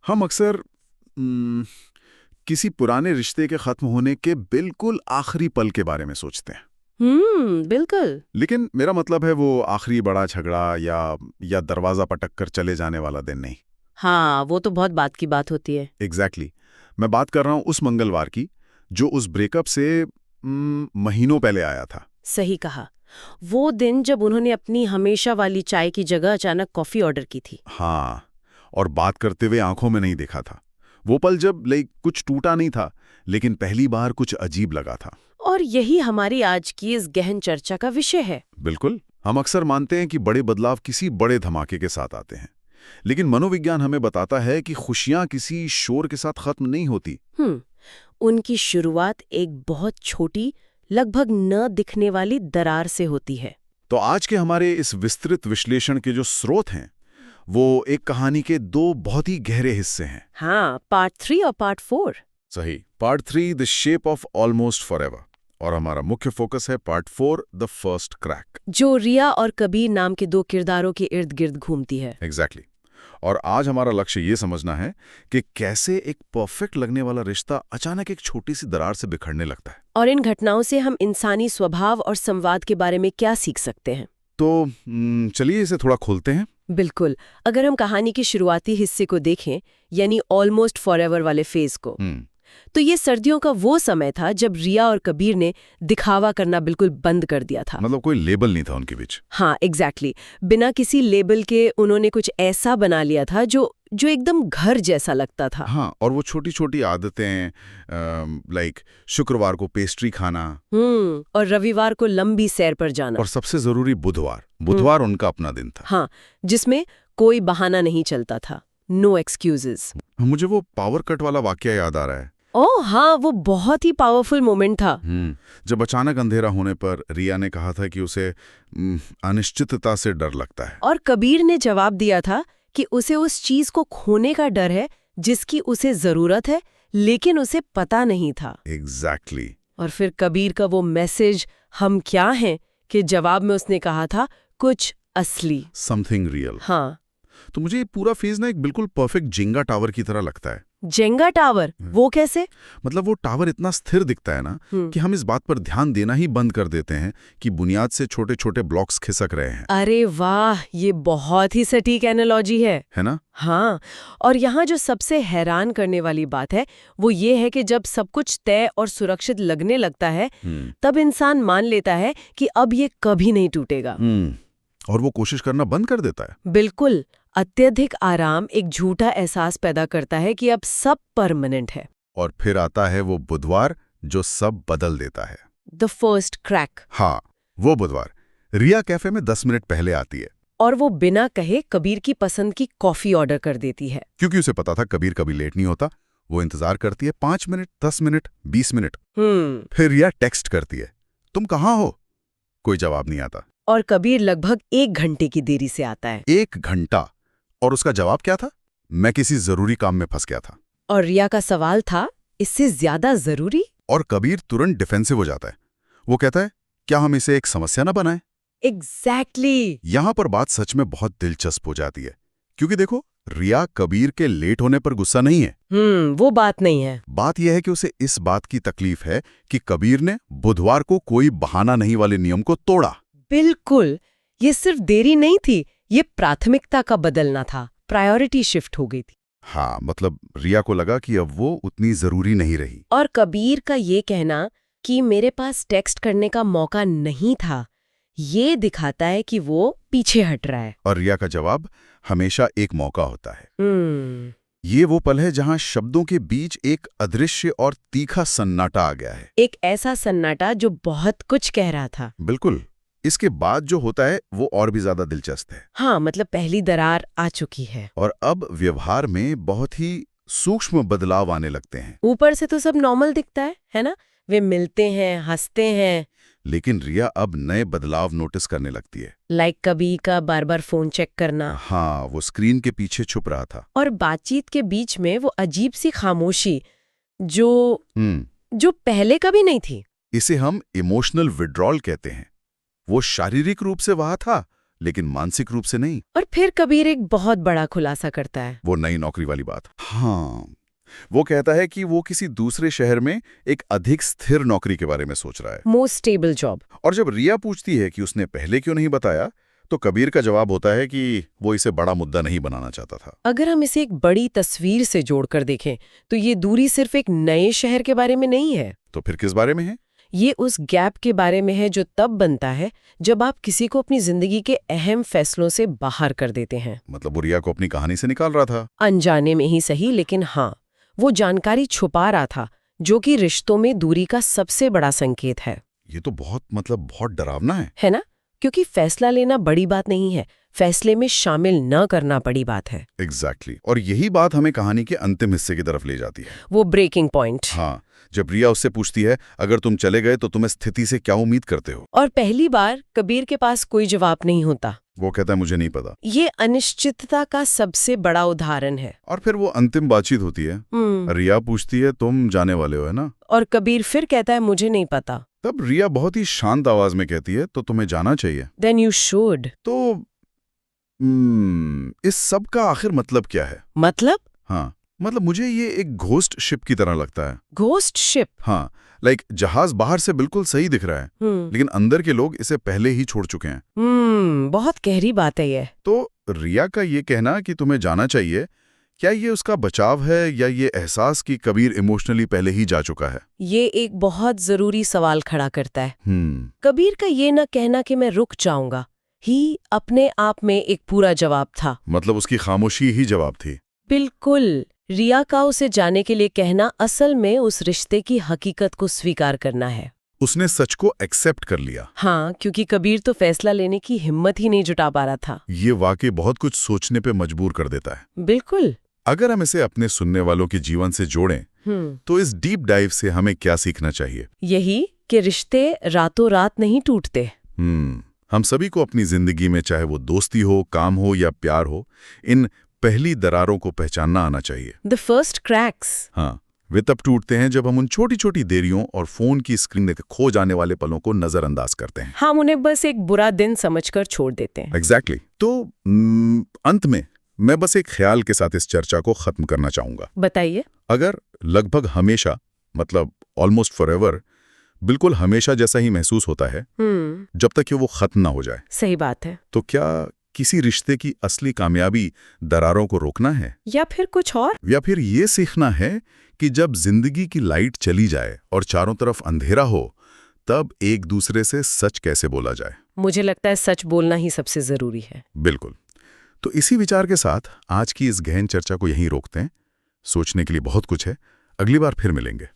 हम अक्सर किसी पुराने रिश्ते के खत्म होने के बिल्कुल आखिरी पल के बारे में सोचते हैं। बिल्कुल। लेकिन मेरा मतलब है वो आखिरी बड़ा झगड़ा या दरवाजा पटक कर चले जाने वाला दिन नहीं। हाँ, वो तो बहुत बात की बात होती है। एग्जैक्टली मैं बात कर रहा हूं उस मंगलवार की जो उस ब्रेकअप से महीनों पहले आया था। सही कहा। वो दिन जब उन्होंने अपनी हमेशा वाली चाय की जगह अचानक कॉफी ऑर्डर की थी। हाँ, और बात करते हुए आंखों में नहीं देखा था। वो पल जब कुछ टूटा नहीं था, लेकिन पहली बार कुछ अजीब लगा था। और यही हमारी आज की इस गहन चर्चा का विषय है। बिल्कुल। हम अक्सर मानते हैं कि बड़े बदलाव किसी बड़े धमाके के साथ आते हैं, लेकिन मनोविज्ञान हमें बताता है कि खुशियां किसी शोर के साथ खत्म नहीं होती। उनकी शुरुआत एक बहुत छोटी, लगभग न दिखने वाली दरार से होती है। तो आज के हमारे इस विस्तृत विश्लेषण के जो स्रोत हैं, वो एक कहानी के दो बहुत ही गहरे हिस्से हैं। हाँ, पार्ट 3 और पार्ट 4। सही। Part 3 the shape of almost forever, और हमारा मुख्य फोकस है पार्ट 4 द फर्स्ट क्रैक, जो रिया और कबीर नाम के दो किरदारों के इर्द गिर्द घूमती है। एग्जैक्टली। और आज हमारा लक्ष्य ये समझना है कि कैसे एक परफेक्ट लगने वाला रिश्ता अचानक एक छोटी सी दरार से बिखरने लगता है। और इन घटनाओं से हम इंसानी स्वभाव और संवाद के बारे में क्या सीख सकते हैं। तो चलिए इसे थोड़ा खोलते हैं। बिल्कुल। अगर हम कहानी के शुरुआती हिस्से को देखें, यानी ऑलमोस्ट फॉरएवर वाले फेज को, तो ये सर्दियों का वो समय था जब रिया और कबीर ने दिखावा करना बिल्कुल बंद कर दिया था। मतलब कोई लेबल नहीं था उनके बीच। हाँ, एग्जैक्टली। बिना किसी लेबल के उन्होंने कुछ ऐसा बना लिया था जो एकदम घर जैसा लगता था। हाँ, और वो छोटी छोटी आदतें, शुक्रवार को पेस्ट्री खाना, और रविवार को लंबी सैर पर जाना, और सबसे जरूरी बुधवार उनका अपना दिन था। हाँ, जिसमें कोई बहाना नहीं चलता था। No excuses. मुझे वो पावर कट वाला वाकया याद आ रहा है। ओह हाँ, वो बहुत ही पावरफुल मोमेंट था। जब अचानक अंधेरा होने पर रिया ने कहा था कि उसे अनिश्चितता से डर लगता है, और कबीर ने जवाब दिया था कि उसे उस चीज को खोने का डर है जिसकी उसे जरूरत है, लेकिन उसे पता नहीं था। एग्जैक्टली। और फिर कबीर का वो मैसेज हम क्या हैं कि जवाब में उसने कहा था कुछ असली, समथिंग रियल। हाँ। तो मुझे ये पूरा फेज ना एक बिल्कुल परफेक्ट जेंगा टावर की तरह लगता है। Jenga tower? वो कैसे? मतलब वो टावर इतना स्थिर दिखता है ना कि हम इस बात पर ध्यान देना ही बंद कर देते हैं कि बुनियाद से छोटे छोटे ब्लॉक्स खिसक रहे हैं। अरे वाह, ये बहुत ही सटीक एनालॉजी है ना? हाँ। और यहाँ जो सबसे हैरान करने वाली बात है वो ये है कि जब सब कुछ तय और सुरक्षित लगने लगता है, तब इंसान मान लेता है कि अब ये कभी नहीं टूटेगा। और वो कोशिश करना बंद कर देता है। बिल्कुल। अत्यधिक आराम एक झूठा एहसास पैदा करता है कि अब सब परमानेंट है। और फिर आता है वो बुधवार जो सब बदल देता है। The first crack. हाँ, वो बुधवार रिया कैफे में 10 मिनट पहले आती है। और वो बिना कहे कबीर की पसंद की कॉफी ऑर्डर कर देती है। क्योंकि उसे पता था कबीर कभी लेट नहीं होता। वो इंतजार करती है 5 मिनट, 10 मिनट, 20 मिनट। फिर रिया टेक्स्ट करती है, तुम कहाँ हो? कोई जवाब नहीं आता। और कबीर लगभग 1 घंटे की देरी से आता है। 1 घंटा। और उसका जवाब क्या था? मैं किसी जरूरी काम में फंस गया था। और रिया का सवाल था, इससे ज्यादा जरूरी? और कबीर तुरंत डिफेंसिव हो जाता है। वो कहता है, क्या हम इसे एक समस्या ना बनाएं? एग्जैक्टली। यहां पर बात सच में बहुत दिलचस्प हो जाती है, क्योंकि देखो, रिया कबीर के लेट होने पर गुस्सा नहीं है। वो बात नहीं है। बात यह है कि उसे इस बात की तकलीफ है कि कबीर ने बुधवार को कोई बहाना नहीं वाले नियम को तोड़ा। बिल्कुल। ये सिर्फ देरी नहीं थी, ये प्राथमिकता का बदलना था। प्रायोरिटी शिफ्ट हो गई थी। हाँ, मतलब रिया को लगा कि अब वो उतनी जरूरी नहीं रही। और कबीर का ये कहना कि मेरे पास टेक्स्ट करने का मौका नहीं था, ये दिखाता है कि वो पीछे हट रहा है। और रिया का जवाब हमेशा एक मौका होता है। ये वो पल है जहां शब्दों के बीच एक अदृश्य और तीखा सन्नाटा आ गया है। एक ऐसा सन्नाटा जो बहुत कुछ कह रहा था। बिल्कुल। इसके बाद जो होता है वो और भी ज्यादा दिलचस्प है। हाँ, मतलब पहली दरार आ चुकी है और अब व्यवहार में बहुत ही सूक्ष्म बदलाव आने लगते हैं। ऊपर से तो सब नॉर्मल दिखता है ना? वे मिलते हैं, हंसते हैं। लेकिन रिया अब नए बदलाव नोटिस करने लगती है। कबीर का बार बार फोन चेक करना। हाँ, वो स्क्रीन के पीछे छुप रहा था। और बातचीत के बीच में वो अजीब सी खामोशी जो पहले कभी नहीं थी। इसे हम इमोशनल विड्रॉल कहते हैं। वो शारीरिक रूप से वहां था, लेकिन मानसिक रूप से नहीं। और फिर कबीर एक बहुत बड़ा खुलासा करता है। वो नई नौकरी वाली बात। हाँ, वो कहता है कि वो किसी दूसरे शहर में एक अधिक स्थिर नौकरी के बारे में सोच रहा है, मोस्ट स्टेबल जॉब। और जब रिया पूछती है कि उसने पहले क्यों नहीं बताया, तो कबीर का जवाब होता है कि वो इसे बड़ा मुद्दा नहीं बनाना चाहता था। अगर हम इसे एक बड़ी तस्वीर से जोड़कर देखें तो ये दूरी सिर्फ एक नए शहर के बारे में नहीं है। तो फिर किस बारे में है? ये उस गैप के बारे में है जो तब बनता है जब आप किसी को अपनी जिंदगी के अहम फैसलों से बाहर कर देते हैं। मतलब वो रिया को अपनी कहानी से निकाल रहा था। अनजाने में ही सही, लेकिन हाँ, वो जानकारी छुपा रहा था, जो कि रिश्तों में दूरी का सबसे बड़ा संकेत है। ये तो बहुत डरावना है ना? क्योंकि फैसला लेना बड़ी बात नहीं है, फैसले में शामिल न करना बड़ी बात है। एग्जैक्टली। और यही बात हमें कहानी के अंतिम हिस्से की तरफ ले जाती है, वो ब्रेकिंग पॉइंट। हाँ, जब रिया उससे पूछती है, अगर तुम चले गए तो तुम इस स्थिति से क्या उम्मीद करते हो? और पहली बार कबीर के पास कोई जवाब नहीं होता। वो कहता है मुझे नहीं पता। ये अनिश्चितता का सबसे बड़ा उदाहरण है। और फिर वो अंतिम बातचीत होती है। रिया पूछती है, तुम जाने वाले हो, है ना? और कबीर फिर कहता है मुझे नहीं पता। तब रिया बहुत ही शांत आवाज में कहती है, तो तुम्हें जाना चाहिए। Then you should. तो इस सब का आखिर मतलब क्या है? मतलब? हाँ, मतलब मुझे ये एक घोस्ट शिप की तरह लगता है। Ghost ship? हाँ, लाइक जहाज बाहर से बिल्कुल सही दिख रहा है, लेकिन अंदर के लोग इसे पहले ही छोड़ चुके हैं। बहुत गहरी बात है ये। तो रिया का ये कहना कि तुम्हें जाना चाहिए, क्या ये उसका बचाव है या ये एहसास कि कबीर इमोशनली पहले ही जा चुका है? ये एक बहुत जरूरी सवाल खड़ा करता है। कबीर का ये न कहना कि मैं रुक जाऊंगा ही अपने आप में एक पूरा जवाब था। मतलब उसकी खामोशी ही जवाब थी। बिल्कुल। रिया का उसे जाने के लिए कहना असल में उस रिश्ते की हकीकत को स्वीकार करना है। उसने सच को एक्सेप्ट कर लिया। हाँ, क्योंकि कबीर तो फैसला लेने की हिम्मत ही नहीं जुटा पा रहा था। ये वाकई बहुत कुछ सोचने पे मजबूर कर देता है। बिल्कुल। अगर हम इसे अपने सुनने वालों के जीवन से जोड़ें, तो इस डीप डाइव से हमें क्या सीखना चाहिए? यही कि रिश्ते रातों रात नहीं टूटते। हम सभी को अपनी जिंदगी में, चाहे वो दोस्ती हो, काम हो या प्यार हो, इन पहली दरारों को पहचानना आना चाहिए। The first cracks. हाँ, वे तब टूटते हैं जब हम उन छोटी छोटी देरियों और फोन की स्क्रीन में खो जाने वाले पलों को नजरअंदाज करते हैं। हम उन्हें बस एक बुरा दिन समझकर छोड़ देते हैं। एग्जैक्टली। तो अंत में मैं बस एक ख्याल के साथ इस चर्चा को खत्म करना चाहूंगा। बताइए। अगर लगभग हमेशा, मतलब ऑलमोस्ट फॉरएवर, बिल्कुल हमेशा जैसा ही महसूस होता है जब तक कि वो खत्म ना हो जाए। सही बात है। तो क्या किसी रिश्ते की असली कामयाबी दरारों को रोकना है, या फिर कुछ और? या फिर ये सीखना है कि जब जिंदगी की लाइट चली जाए और चारों तरफ अंधेरा हो, तब एक दूसरे से सच कैसे बोला जाए? मुझे लगता है सच बोलना ही सबसे जरूरी है। बिल्कुल। तो इसी विचार के साथ आज की इस गहन चर्चा को यहीं रोकते हैं। सोचने के लिए बहुत कुछ है। अगली बार फिर मिलेंगे।